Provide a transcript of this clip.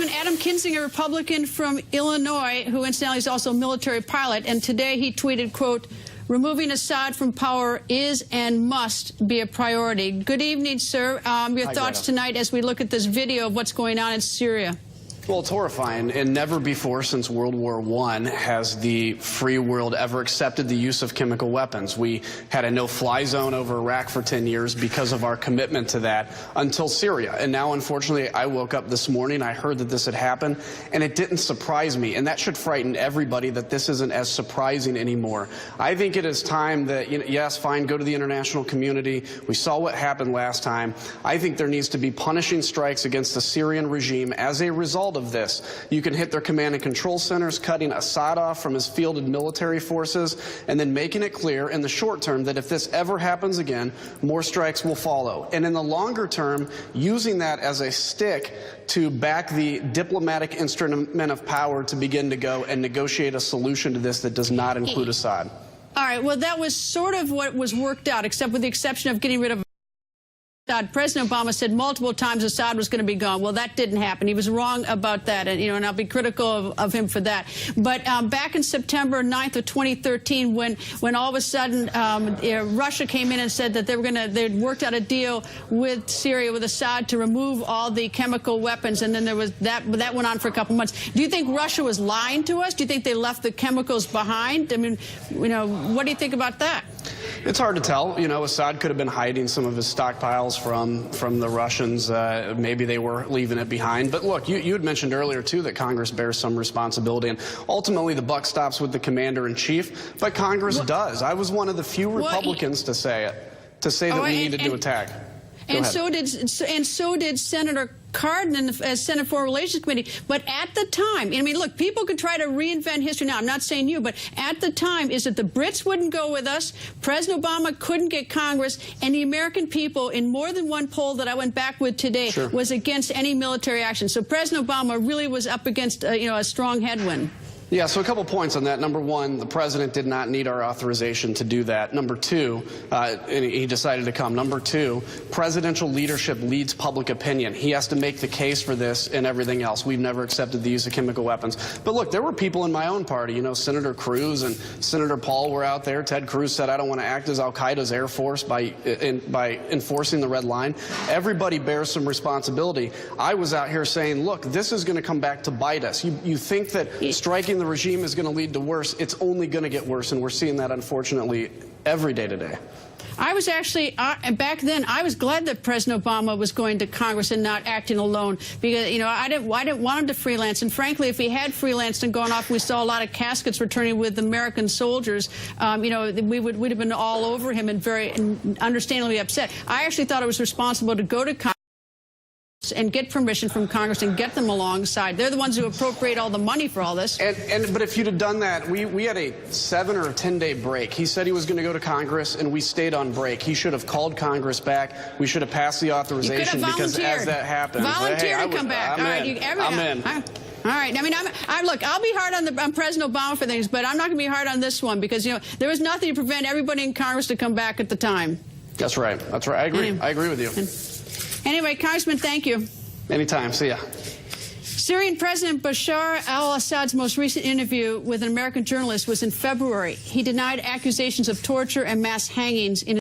Adam Kinzinger, Republican from Illinois, who incidentally is also a military pilot, and today he tweeted, quote, "Removing Assad from power is and must be a priority." Good evening, sir. Your thoughts tonight as we look at this video of what's going on in Syria? Well, it's horrifying, and never before since World War I has the free world ever accepted the use of chemical weapons. We had a no-fly zone over Iraq for 10 years because of our commitment to that until Syria. And now, unfortunately, I woke up this morning, I heard that this had happened, and it didn't surprise me. And that should frighten everybody that this isn't as surprising anymore. I think it is time that, yes, fine, go to the international community. We saw what happened last time. I think there needs to be punishing strikes against the Syrian regime as a result of this. You can hit their command and control centers, cutting Assad off from his fielded military forces, and then making it clear in the short term that if this ever happens again, more strikes will follow. And in the longer term, using that as a stick to back the diplomatic instrument of power to begin to go and negotiate a solution to this that does not include Assad. All right, well, that was sort of what was worked out, except with the exception of getting rid of Assad. President Obama said multiple times Assad was going to be gone. Well, that didn't happen. He was wrong about that, and and I'll be critical of him for that. But back in September 9th of 2013, when all of a sudden Russia came in and said that they'd worked out a deal with Syria, with Assad, to remove all the chemical weapons, and then there was that went on for a couple months. Do you think Russia was lying to us? Do you think they left the chemicals behind? I mean, what do you think about that? It's hard to tell. Assad could have been hiding some of his stockpiles from the Russians. Maybe they were leaving it behind. But look, you had mentioned earlier, too, that Congress bears some responsibility. And ultimately, the buck stops with the commander-in-chief. But Congress does. I was one of the few Republicans to say that we needed to attack. And so did Senator Cardin as Senate Foreign Relations Committee. But at the time, I mean, look, people could try to reinvent history now. I'm not saying you, but at the time is that the Brits wouldn't go with us, President Obama couldn't get Congress, and the American people, in more than one poll that I went back with today, was against any military action. So President Obama really was up against, a strong headwind. Yeah, so a couple points on that. Number one, the president did not need our authorization to do that. Number two, and he decided to come. Number two, presidential leadership leads public opinion. He has to make the case for this and everything else. We've never accepted the use of chemical weapons. But look, there were people in my own party, Senator Cruz and Senator Paul were out there. Ted Cruz said, I don't want to act as al-Qaeda's air force by enforcing the red line. Everybody bears some responsibility. I was out here saying, look, this is going to come back to bite us. You think that striking the regime is going to lead to worse. It's only going to get worse, and we're seeing that, unfortunately, every day today. I was actually, back then, I was glad that President Obama was going to Congress and not acting alone, because, I didn't want him to freelance. And frankly, if he had freelanced and gone off, we saw a lot of caskets returning with American soldiers, we'd have been all over him and very understandably upset. I actually thought it was responsible to go to Congress and get permission from Congress and get them alongside. They're the ones who appropriate all the money for all this. But if you'd have done that, we had a 7 or 10-day break. He said he was going to go to Congress, and we stayed on break. He should have called Congress back. We should have passed the authorization, because as that happens, volunteer to come back. I'm in. All right. I mean, look, I'll be hard on President Obama for things, but I'm not going to be hard on this one, because there was nothing to prevent everybody in Congress to come back at the time. That's right. That's right. I agree. I agree with you. Anyway, Congressman, thank you. Anytime. See ya. Syrian President Bashar al-Assad's most recent interview with an American journalist was in February. He denied accusations of torture and mass hangings in